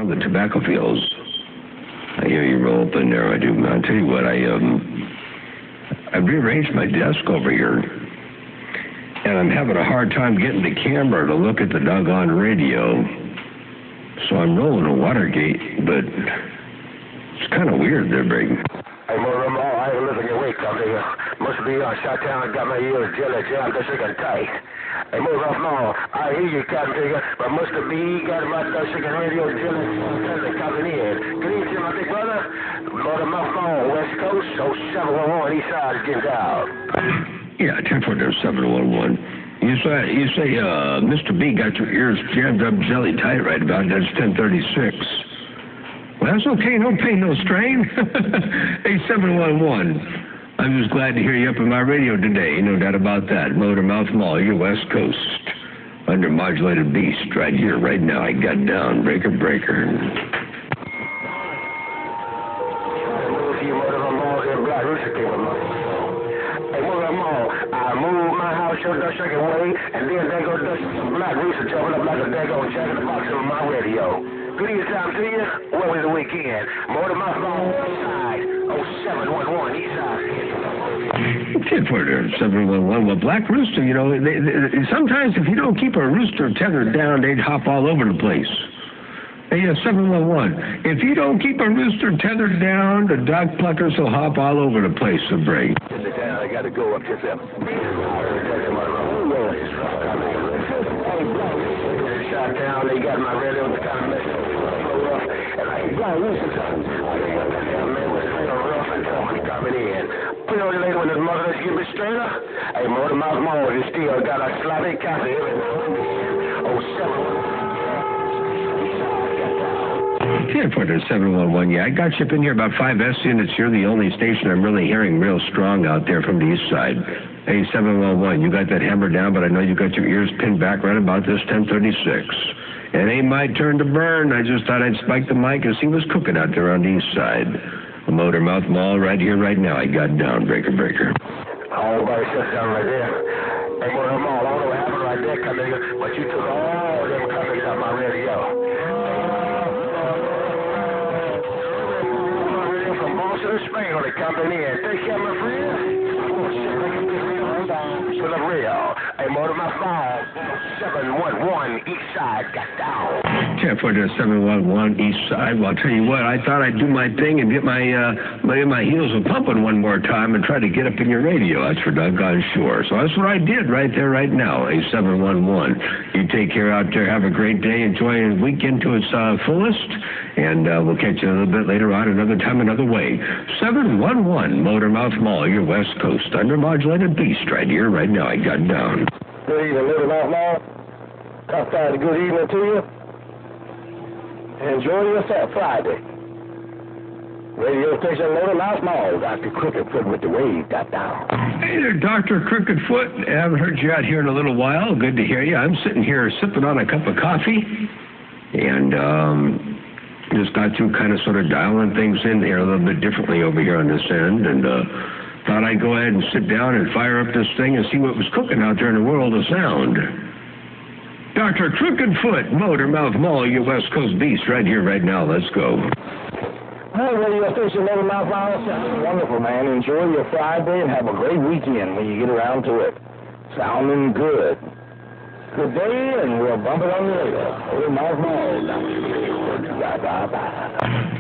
around the tobacco fields. I hear you roll up in there. I do. I'll tell you what, I've rearranged my desk over here, and I'm having a hard time getting the camera to look at the doggone radio. So I'm rolling a Watergate, but it's kind of weird there, Brig. Hey, Mother Mall, I ain't living your week. Must be on Shottown, got my ears jelly jammed, just looking tight. Hey, Mother Mall, I hear you, Captain Figure, but must be got about the chicken radio jelly coming in. Good evening, my big brother. Mother Mall, West Coast, 0711, East Side is getting down. Yeah, 10-711. You say, Mr. B got your ears jammed up jelly tight right about. That's 1036. Well, that's okay. No pain, no strain. Hey, 711. I'm just glad to hear you up in my radio today. No doubt about that. Motormouth Mall, your West Coast. Under modulated beast right here, right now. I got down. Breaker. I moved my house your second way, and then they go Black Rooster jumping up like a daggone jack in the box on my radio. Good evening time to you. What was the weekend? Motor my phone, East Side, 0711, East Side. 711. Well, Black Rooster, you know, they, sometimes if you don't keep a rooster tethered down, they'd hop all over the place. Hey, 711. If you don't keep a rooster tethered down, the dog pluckers will hop all over the place, so Brig. I got to go up to them. Shot down, they got my radio to kind of mess up. And I got Rooster man was kind of rough and tough coming in. Put on the later when his mother does give me straighter. Hey, Motormouth Mall, you still got a sloppy coffee every now and then. 711, yeah, I got you up in here about 5S units. You're the only station I'm really hearing real strong out there from the east side. Hey, 711, you got that hammer down, but I know you got your ears pinned back right about this 1036. It ain't my turn to burn. I just thought I'd spike the mic and see what's cooking out there on the east side. The Motormouth Mall right here, right now. I got down, breaker. All by yourself down right there. Hey, Motor Mall, I don't know what happened right there, nigga, but you took all them copies out my radio. Spain on the company and take care of my friend. For the real. Hey, Motormouth Mall, 711 East Side got down. 711 East Side. Well, I'll tell you what, I thought I'd do my thing and get my heels a pumping one more time and try to get up in your radio. That's for doggone sure. So that's what I did right there, right now. Hey, 711. You take care out there. Have a great day. Enjoy the weekend to its fullest. And we'll catch you a little bit later on, another time, another way. 711 Motormouth Mall, your West Coast. Under modulated beast right here, right now. I got down. Good evening, Motormouth Mall. Top Friday, good evening to you. Enjoy yourself Friday. Radio station Motormouth Mall. Dr. Crookedfoot with the wave got down. Hey there, Dr. Crookedfoot. I haven't heard you out here in a little while. Good to hear you. I'm sitting here sipping on a cup of coffee. And, just got to kind of sort of dialing things in here a little bit differently over here on this end, and thought I'd go ahead and sit down and fire up this thing and see what was cooking out there in the world of sound. Dr. Crookedfoot, Motormouth Mall, your West Coast beast, right here, right now. Let's go. Hey, radio station Motormouth Mall. Sounds wonderful, man. Enjoy your Friday and have a great weekend when you get around to it. Sounding good. Good day, and we'll bump it on the radio. Motormouth Mall.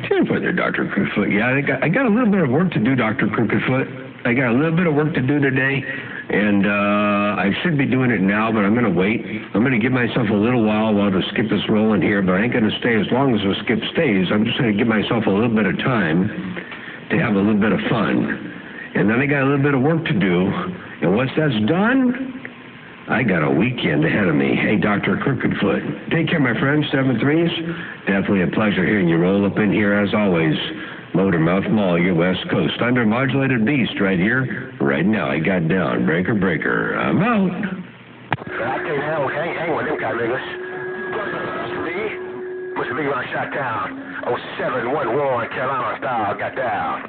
Cheers there, Dr. Crookedfoot. Yeah, I got a little bit of work to do, Dr. Crookedfoot. I got a little bit of work to do today, and I should be doing it now, but I'm going to wait. I'm going to give myself a little while to skip is rolling here, but I ain't going to stay as long as the skip stays. I'm just going to give myself a little bit of time to have a little bit of fun. And then I got a little bit of work to do, and once that's done, I got a weekend ahead of me. Hey, Dr. Crookedfoot. Take care, my friend. 7-3s. Definitely a pleasure hearing you roll up in here, as always. Motormouth Mall, your West Coast. Under modulated beast right here, right now. I got down. Breaker. I'm out. I can't hang with them kind of niggas. Must be when I shot down. 0711 Carolina style got down.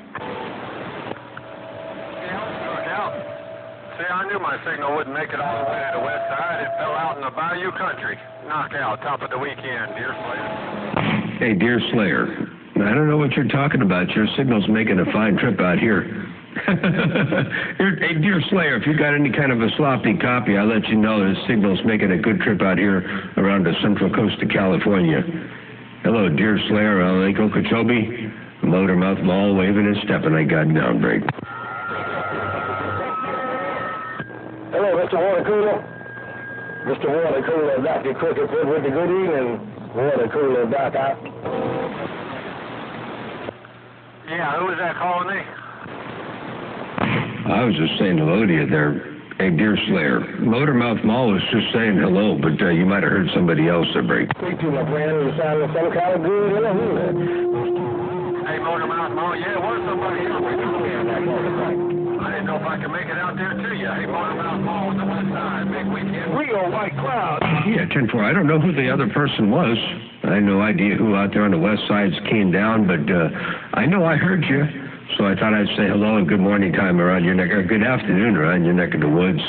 See, I knew my signal wouldn't make it all the way to the west side. It fell out in the bayou country. Knockout, top of the weekend, dear Slater. Hey, Deer Slayer, I don't know what you're talking about. Your signal's making a fine trip out here. Hey, Deer Slayer, if you got any kind of a sloppy copy, I'll let you know the signal's making a good trip out here around the central coast of California. Hello, Deer Slayer on Lake Okeechobee. Motormouth Mall waving and stepping. I got down break. Hello, Mr. Water Cooler. Mr. Water Cooler, Dr. Crooked with the good evening. Water Cooler, Doc out. Yeah, who was that calling me? I was just saying hello to you there. Hey, Deer Slayer. Motormouth Mall was just saying hello, but you might have heard somebody else there break. Speak to my friend who sounded some kind of good. Hey, Motormouth Mall, yeah, it was somebody else. I didn't know if I could make it out there to you. Hey, Motormouth Mall on the west side, big weekend. Real white cloud. Yeah, 10-4. I don't know who the other person was. I had no idea who out there on the west side's keying down, but I know I heard you. So I thought I'd say hello and good morning time around your neck, or good afternoon around your neck of the woods.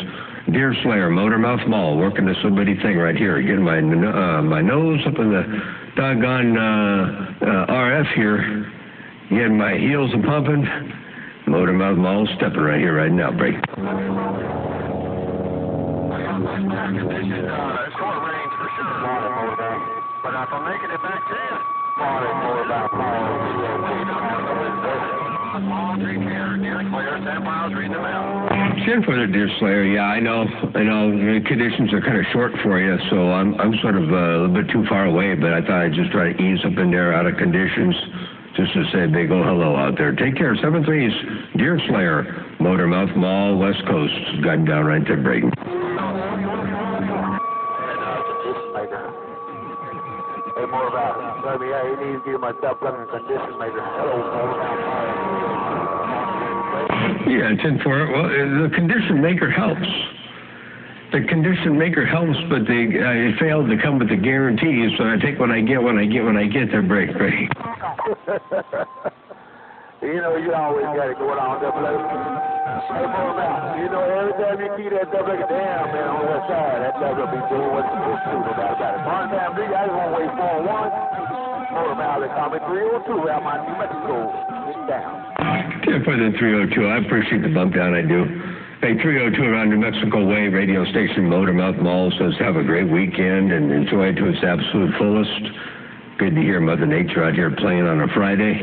Deer Slayer, Motormouth Mall, working this little bitty thing right here. Getting my nose up in the doggone RF here. Getting my heels a pumping. Motormouth Mall stepping right here, right now. Break. It's short range for sure. But if I'm making it back to you. Take care, Deer Slayer. 10 miles, reading them out. 10 for the Deer Slayer. Yeah, I know. The conditions are kind of short for you, so I'm sort of a little bit too far away. But I thought I'd just try to ease up in there out of conditions, just to say a big old hello out there. Take care. 7-3's Deer Slayer, Motormouth Mall, West Coast. Got down right there, breaking. Hey, more about it. Baby, I need to give myself under condition maker. Hello, Yeah, 10-4. Well, the condition maker helps. The condition maker helps, but they failed to come with the guarantees. So I take what I get when I get their break. Break. You know, you always got it going on, double A. Hey, more about it. You know, every time you see that double A, damn, man, on that side, that double be doing what's supposed to do, no doubt about it. One time, I just want to wait 4-1. More about it, call me 302 out my New Mexico. Get down. 10 for the 302. I appreciate the bump down, I do. Hey, 302 around New Mexico Way, radio station Motormouth Mall says have a great weekend and enjoy it to its absolute fullest. Good to hear Mother Nature out here playing on a Friday.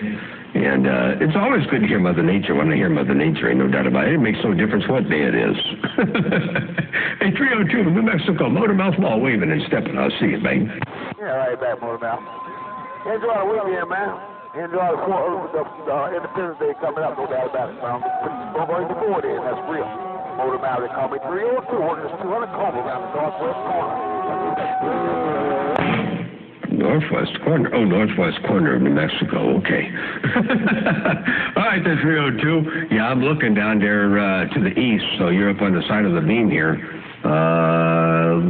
And it's always good to hear Mother Nature. When I hear Mother Nature, ain't no doubt about it. It makes no difference what day it is. Hey, 302 New Mexico, Motormouth Mall, waving and stepping. I'll see you, man. Yeah, right back, Motormouth. Enjoy the weekend, man. Enjoy the Independence Day coming up, no doubt about it. I'm going to board in, that's real. Motormouth, they call me 302, working this 200 corner around the northwest corner. Northwest corner. Oh, northwest corner of New Mexico. Okay. All right, the 302. Yeah, I'm looking down there to the east, so you're up on the side of the beam here.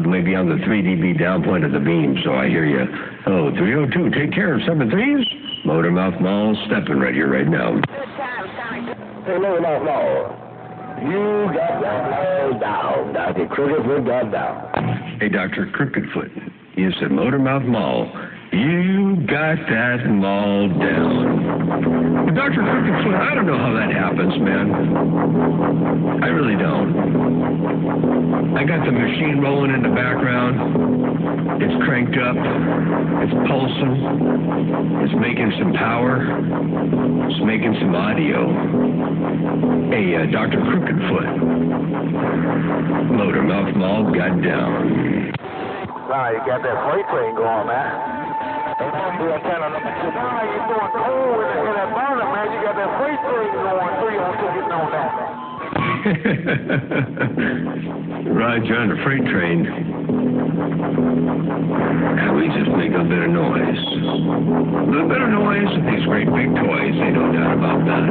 Maybe on the 3 dB down point of the beam, so I hear you. Oh, 302. Take care of 7-3's. Motormouth Mall stepping right here, right now. Hey, Motormouth Mall. You got that mall down. Dr. Crooked got down. Hey, Dr. Crooked. You said Motormouth Mall. You got that mall down. Well, Dr. Crooked, I don't know how that happens, man. I really don't. I got the machine rolling in the background. It's cranked up. It's pulsing. It's making some power. It's making some audio. Hey, Dr. Crooked, Motormouth Mall got down. Wow, you got that freight train going, man. You're doing cold in that burner, man. You got that freight train going, 302 getting on that. Roger, on the freight train. And we just make a bit of noise. A little bit of noise with these great big toys, ain't no doubt about that.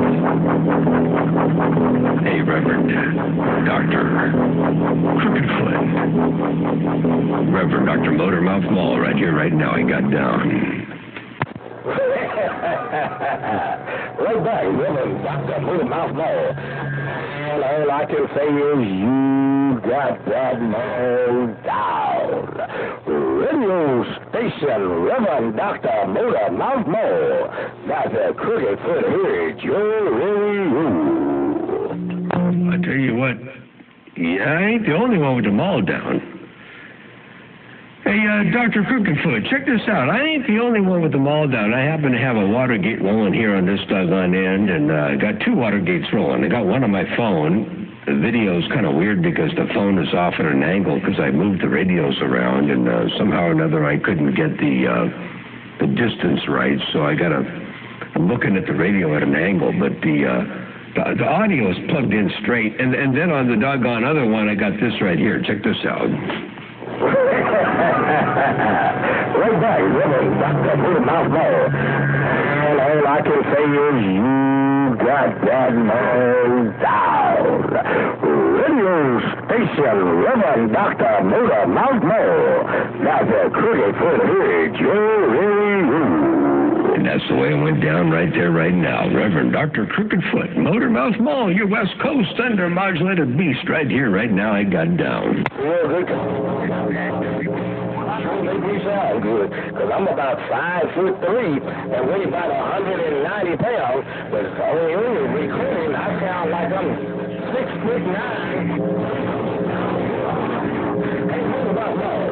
Hey, Reverend Dr. Crooked. Reverend Dr. Motormouth Mall, right here, right now, I got down. Right back, Reverend Dr. Motormouth Mall. And all I can say is you got that mall down. Ready radio station, Reverend Dr. Motor Mouth Moore. Dr. Crooked Foot here, Joe Radio. I tell you what, I ain't the only one with them all down. Hey, Dr. Crooked-Foot, check this out. I ain't the only one with them all down. I happen to have a Watergate rolling here on this doggone end, and I got two Watergates rolling. I got one on my phone. The video's kind of weird because the phone is off at an angle because I moved the radios around, and somehow or another I couldn't get the distance right, so I'm looking at the radio at an angle, but the audio is plugged in straight, and then on the doggone other one, I got this right here. Check this out. Right back, Reverend Dr. Motor Mouth Moore. And all I can say is you got that noise down. Radio station, Reverend Dr. Motor Mouth Moore. Dr. Crooked Foot here, Joe Radio. And that's the way it went down right there, right now. Reverend Dr. Crooked-Foot, Motor Mouth Mall, your West Coast Thunder Modulated Beast, right here, right now, I got down. Yeah, good. Make me sound good, because I'm about 5'3" and weigh about 190 pounds, but on the recording, I sound like I'm 6'9". Hey, what about that?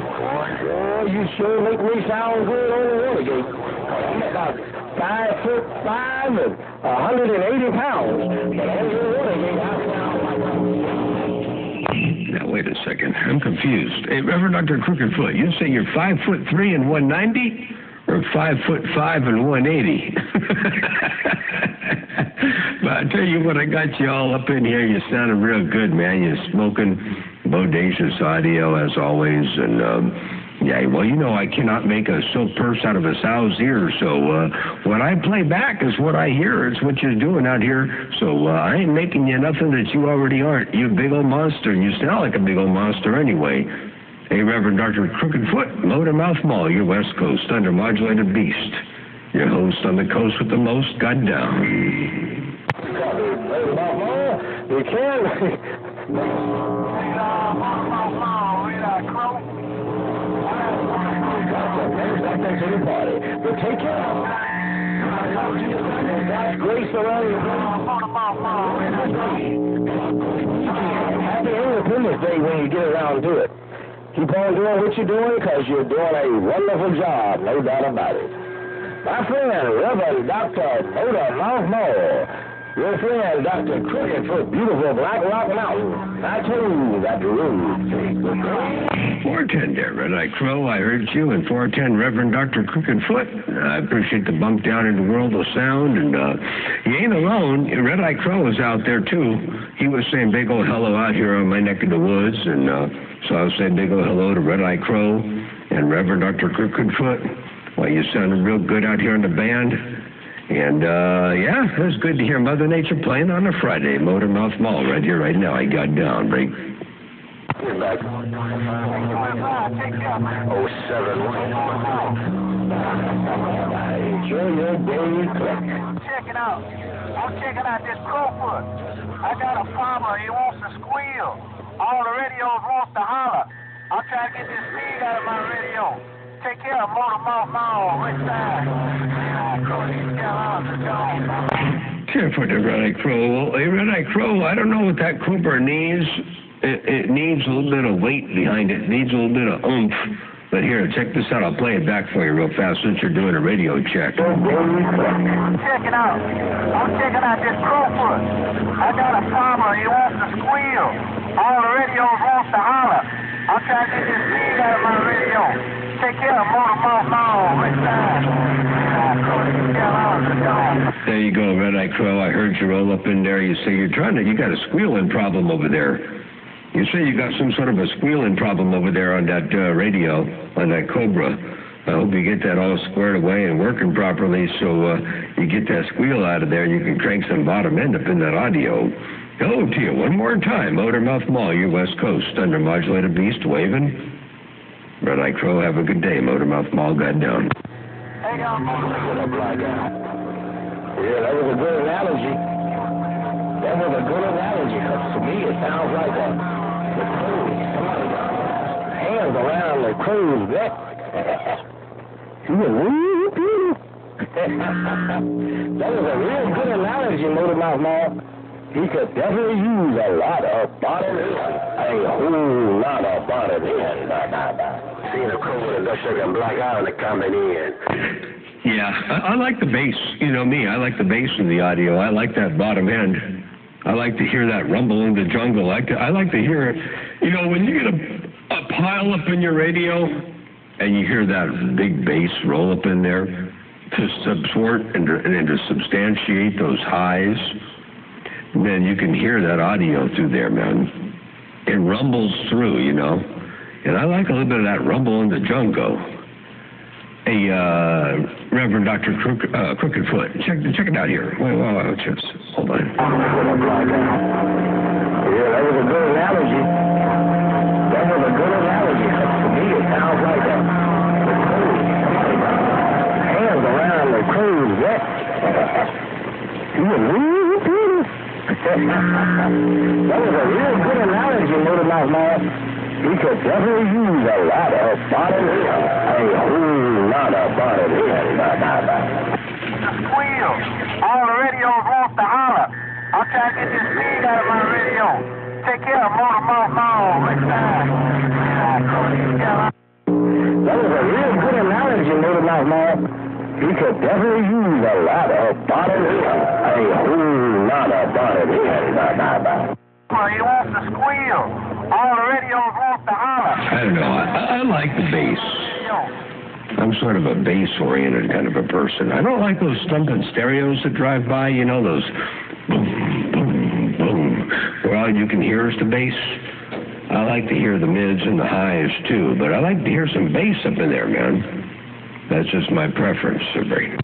Oh, you sure make me sound good on the Watergate. I'm about 5'5" and 180 pounds, but on the Watergate, I sound like I'm... Now, wait a second. I'm confused. Hey, Reverend Dr. Crooked-Foot, you say you're 5'3" and 190? Or 5'5" and 180? But I tell you what, I got you all up in here. You sounded real good, man. You're smoking bodacious audio, as always, and... yeah, well, you know I cannot make a silk purse out of a sow's ear, so what I play back is what I hear. It's what you're doing out here, so I ain't making you nothing that you already aren't. You big old monster, and you sound like a big old monster anyway. Hey, Reverend Dr. Crooked-Foot, Motor Mouth Mall, your West Coast Thunder Modulated Beast. Your host on the coast with the most, got down. You can. To the party. But take care. God's grace around you. Happy Independence Day when you get around to it. Keep on doing what you're doing because you're doing a wonderful job, no doubt about it. My friend, Reverend Dr. Motor Mouth Moore. Your friend, Dr. Crooked-Foot, beautiful Black Rock Mountain. I told you that the road takes the cross. 410 there, Red Eye Crow. I heard you. And 410, Reverend Dr. Crooked-Foot. I appreciate the bump down in the world of sound. And you ain't alone. Red Eye Crow is out there, too. He was saying big old hello out here on my neck of the woods. And so I was saying big old hello to Red Eye Crow and Reverend Dr. Crooked-Foot. Well, you sounded real good out here in the band. And, yeah, it was good to hear Mother Nature playing on a Friday. Motor Mouth Mall right here, right now. I got down, break. Get back. 07. Enjoy your day. Check it out. I'm checking out this Crowfoot. I got a farmer. He wants to squeal. All the radios wants to holler. I'm trying to get this speed out of my radio. Take care of Motor Mouth Mall. Which side? Care for the Red Eye Crow. Well, hey, Red Eye Crow, I don't know what that Cooper needs. It needs a little bit of weight behind it. It needs a little bit of oomph. But here, check this out. I'll play it back for you real fast since you're doing a radio check. Check it out. I'm checking out this Crowfoot. I got a farmer. He wants to squeal. All the radios wants to holler. I'm trying to get this speed out of my radio. Take care of Motor Mouth Mall. Which side? There you go, Red Eye Crow. I heard you roll up in there. You say you got a squealing problem over there. You say you got some sort of a squealing problem over there on that radio, on that Cobra. I hope you get that all squared away and working properly so you get that squeal out of there and you can crank some bottom end up in that audio. Hello to you one more time. Motor Mouth Mall, your West Coast Thunder Modulated Beast, waving. Red Eye Crow, have a good day. Motor Mouth Mall got down. Yeah, that was a good analogy. That was a good analogy, because to me it sounds like the crow. Somebody got hands around the crow's neck. You a real beauty. That was a real good analogy, Motor Mouth Mark. He could definitely use a lot of bottom end. A whole lot of bottom end. Seeing a crow with a dust and black eye on the coming in. Yeah, I like the bass. You know me, I like the bass in the audio. I like that bottom end. I like to hear that rumble in the jungle. I like to hear it. You know, when you get a pile up in your radio and you hear that big bass roll up in there to support and to substantiate those highs, then you can hear that audio through there, man. It rumbles through, you know. And I like a little bit of that rumble in the jungle. Hey, Reverend Dr. Crookedfoot, check it out here. Wait, just hold on. Yeah, that was a good analogy. That was a good analogy. To me, it sounds like the crows. Hands around the crow's neck. You a real beauty. That was a real good analogy, Motor Mouth Man. He could definitely use a lot of bottom end. A whole lot of bottom end. The squeal. All the radios want to holler. I'm trying to get this speed out of my radio. Take care of Motor Mouth Man. Next time. That was a real good analogy, Motor Mouth Man. He could definitely use a lot of bottom end. A whole lot of bottom end. He wants to squeal. All the radios want to holler. I don't know. I like the bass. I'm sort of a bass-oriented kind of a person. I don't like those thumping stereos that drive by, you know, those boom, boom, boom, where all you can hear is the bass. I like to hear the mids and the highs, too, but I like to hear some bass up in there, man. That's just my preference, Sir Brady.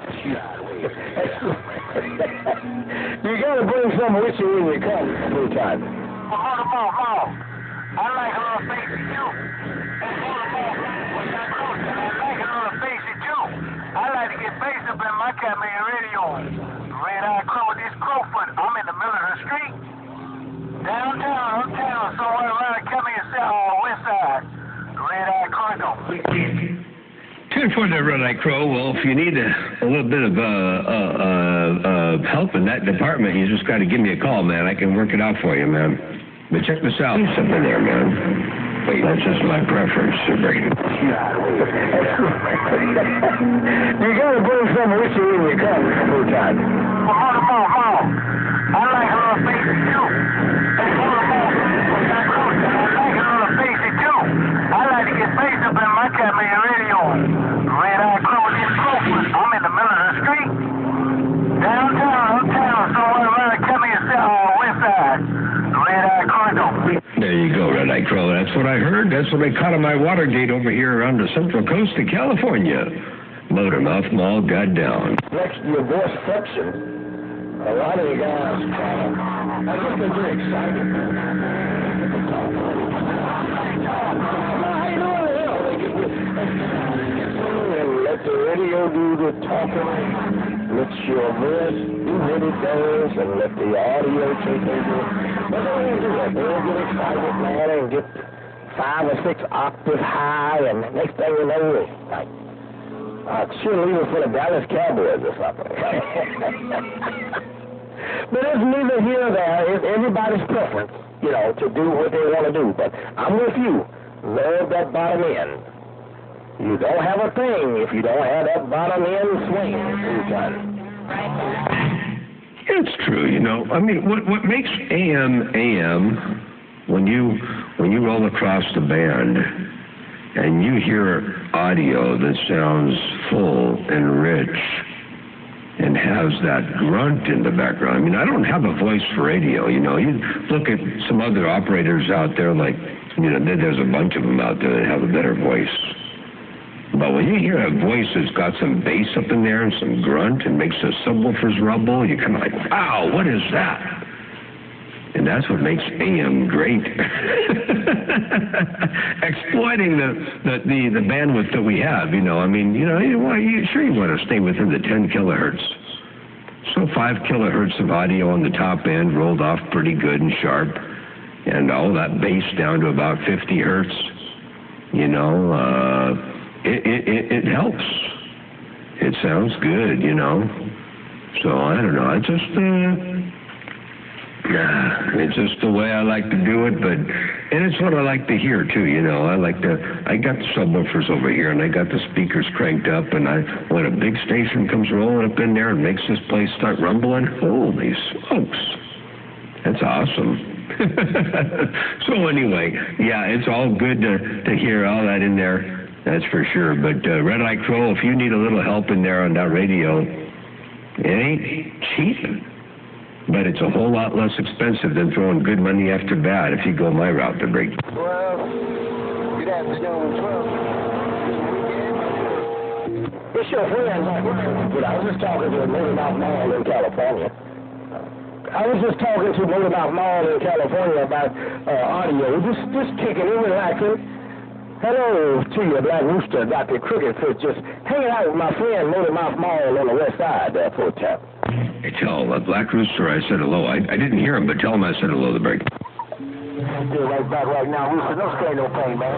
You gotta bring some with you when you come sometime. I like a little bassy too. I like to get bass up in my Catman radio. Red-Eye Crow with this Crowfoot. I'm in the middle of the street. Downtown, uptown, somewhere around Catman West Side. Red-Eye Crow. 10-4 there, Red-Eye Crow. Well, if you need a little bit of help in that department, you just got to give me a call, man. I can work it out for you, man. But check this out. There's something there, man. Wait, that's just my preference, Sir Brady. You gotta bring some with you when you come sometime. I like a little bassy too. I like to get bass up in my Catman radio. Red-Eye Crow with this Crowfoot. I'm in the middle of the street. Downtown, uptown, somewhere around Catman West Side. Red-Eye Crow. There you go, Red-Eye Crow. That's what I heard. That's what I caught on my Watergate over here around the central coast of California. Motor Mouth Mall got down. Next to your voice section, a lot of you guys, I think they're very excited. And let the radio do the talking. Let your voice do what it does, and let the audio take over. But they don't do that. They'll get excited, man, and get 5 or 6 octaves high, and the next thing you know, it's like cheerleader for the Dallas Cowboys or something. But it's neither here nor there. It's everybody's preference, you know, to do what they want to do. But I'm with you. Love that bottom end. You don't have a thing if you don't have that bottom end swing. It's true, you know. I mean, what makes AM when you roll across the band and you hear audio that sounds full and rich and has that grunt in the background. I mean, I don't have a voice for radio, you know. You look at some other operators out there, like, you know, there's a bunch of them out there that have a better voice. But when you hear a voice that's got some bass up in there and some grunt and makes the subwoofers rumble, you're kind of like, wow, what is that? And that's what makes AM great. Exploiting the bandwidth that we have, you know. I mean, you know, you want to stay within the 10 kilohertz. So 5 kilohertz of audio on the top end rolled off pretty good and sharp, and all that bass down to about 50 hertz. You know, it helps. It sounds good, you know. So I don't know. It's just the way I like to do it, and it's what I like to hear too, you know. I got the subwoofers over here, and I got the speakers cranked up, and when a big station comes rolling up in there and makes this place start rumbling, holy smokes, that's awesome. So anyway, yeah, it's all good to hear all that in there, that's for sure. But Red Eye Crow, if you need a little help in there on that radio, it ain't cheap. But it's a whole lot less expensive than throwing good money after bad if you go my route to break. Well, good afternoon, 12. It's your friend, but I was just talking to Motor Mouth Mall in California. About audio, just kicking it, relaxing. Hello to you, Black Rooster, Dr. Cricketfoot, just hanging out with my friend Motor Mouth Mall on the west side there for a tap. Hey, tell Black Rooster I said hello. I didn't hear him, but tell him I said hello to break. I'm still right back right now, Rooster. Don't strain no pain, man. I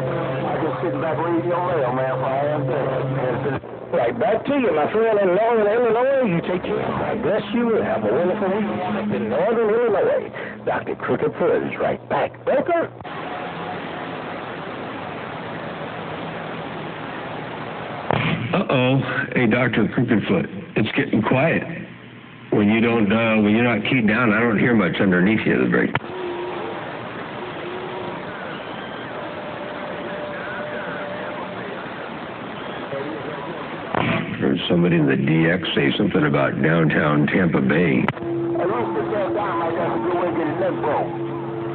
just sitting back reading your mail, man, for I am there. Right back to you, my friend in Northern Illinois. You take care. God bless you and have a wonderful week in Northern Illinois. Dr. Cricketfoot is right back. Welcome. Uh-oh. Hey, Dr. Crooked-Foot, it's getting quiet. When you're not keyed down, I don't hear much underneath you, the break. Heard somebody in the DX say something about downtown Tampa Bay. Hey, Rooster, tell Dynamite that's a good way to get his neck broke.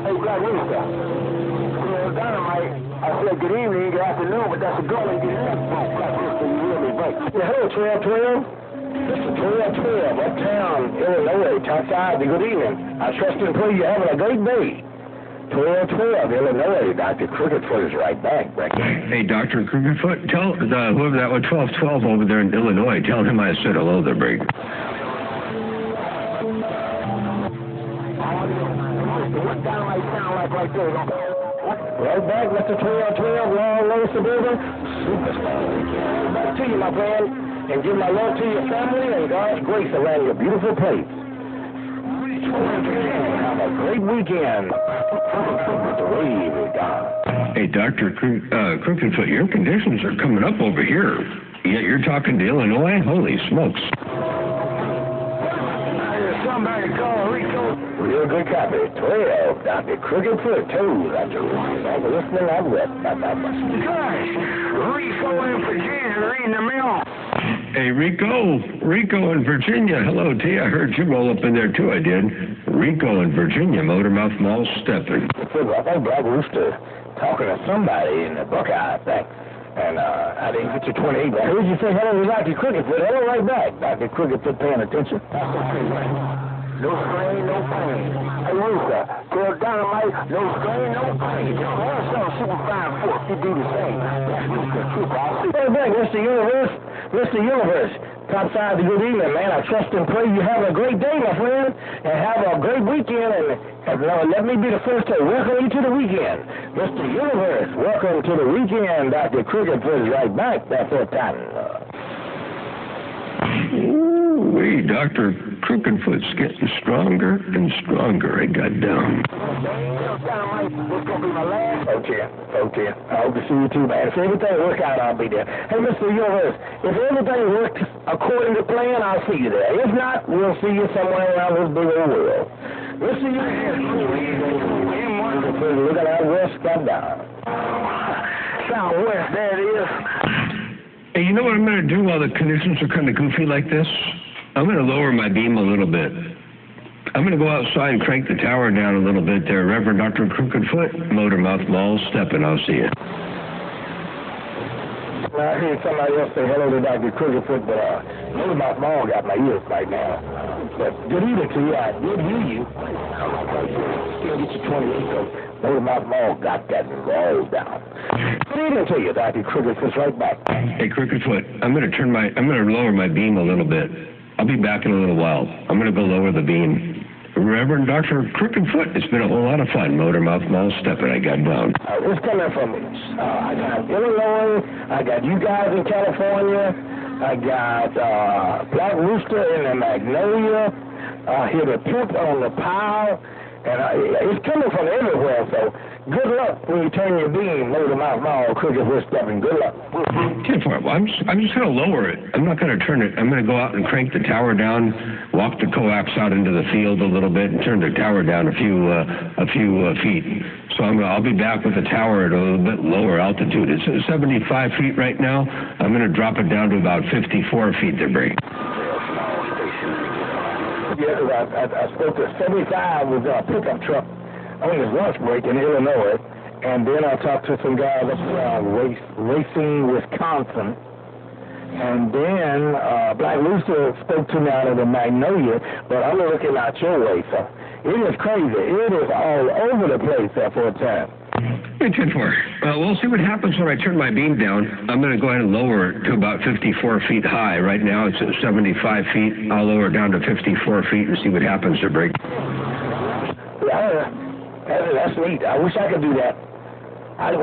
Hey, Black Rooster. Tell Dynamite, I said good evening, good afternoon, but that's a good way to get his neck broke. Black Rooster, you hear me, right? Yeah, hello, 1212. This is 1212, uptown, Illinois, topside. Good evening. I trust and pray you're having a great day. 1212, Illinois. Dr. Cricketfoot is right back. Hey, Dr. Cricketfoot, tell whoever that was, 1212 over there in Illinois, tell him I said hello there, break. What Dynamite sound like right there? Right back, Mr. 1212, long nose suburban, superstar. Back to you, my friend, and give my love to your family and God's grace around your beautiful place. Have a great weekend. Hey, Dr. Crooked-Foot, your conditions are coming up over here. Yet you're talking to Illinois? Holy smokes. Somebody call Rico. Real good copy. 12. Dr. Crooked-Foot, too. Dr. Listening, I'm wet. Gosh, Rico in Virginia reading the mail. Hey, Rico in Virginia. Hello, T. I heard you roll up in there, too. I did. Rico in Virginia, Motormouth Mall stepping. I think Black Rooster talking to somebody in the Buckeye thing. And I didn't get your 28. I heard you say hello to Dr. Cricketfoot. Hello right back. Dr. Cricketfoot paying attention. No strain, no pain. Hey, Rooster, tell Dynamite, no strain, no pain. Just want some super fine force. You do the same. That's Rooster, trooper. I'll see. Hey, back, Mr. Universe. Mr. Universe. Topside, good evening, man. I trust and pray you have a great day, my friend, and have a great weekend. And let me be the first to welcome you to the weekend. Mr. Universe, welcome to the weekend. Dr. Cricketfoot is right back. That's it, time. Ooh-wee, Dr. Crooked-Foot's getting stronger and stronger. I got down. This gonna be my last. Okay. I hope to see you too, man. If everything works out, I'll be there. Hey, Mr. Universe, if everything works according to plan, I'll see you there. If not, we'll see you somewhere around this big old world. Mr. Universe, look at that west, come down. Southwest, there it is. Hey, you know what I'm going to do while the conditions are kind of goofy like this? I'm going to lower my beam a little bit. I'm going to go outside and crank the tower down a little bit there. Reverend Dr. Crooked-Foot, Motormouth Mall, stepping. I'll see you. I heard somebody else say hello to Dr. Cricketfoot, but Motormouth Mall got my ears right now. But good evening to you. I did hear you. Still get you 28, so Motormouth Mall got that rolled down. Good evening to you, Dr. Cricketfoot's right back. Hey, Cricketfoot, I'm going to lower my beam a little bit. I'll be back in a little while. I'm going to go lower the beam. Reverend Dr. Crooked Foot. It's been a whole lot of fun. Motor mouth mall stepping I got down. It's coming from I got Illinois, I got you guys in California, I got Black Rooster in the Magnolia, here the Pimp on the Pile, and it's coming from everywhere, so good luck when you turn your beam, Motor Mouth Mall, Crooked Foot stepping. Good luck. 10-4. Well, I'm just going to lower it. I'm not going to turn it. I'm going to go out and crank the tower down, walk the coax out into the field a little bit, and turn the tower down a few feet. So I'll be back with the tower at a little bit lower altitude. It's at 75 feet right now. I'm going to drop it down to about 54 feet to break. Yeah, I spoke to 75 with a pickup truck on his lunch break in Illinois, and then I talked to some guys up around Racing, Wisconsin, and then Black Rooster spoke to me out of the Magnolia, but I'm looking out your way, so it is crazy. It is all over the place there for a time. Hey, 10-4. We'll see what happens when I turn my beam down. I'm going to go ahead and lower it to about 54 feet high. Right now it's at 75 feet. I'll lower it down to 54 feet and see what happens to break. Yeah, that's neat. I wish I could do that. I'm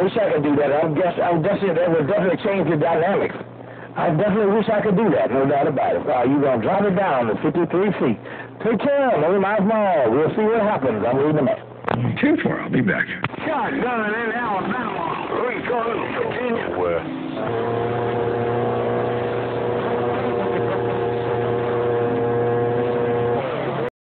guessing that would definitely change the dynamics. I definitely wish I could do that, no doubt about it. You're going to drop it down to 53 feet. Take care, Motor Mouth Mall. We'll see what happens. I'm reading the map. 10-4. I'll be back. Shotgun in Alabama. Recon, Virginia. Where?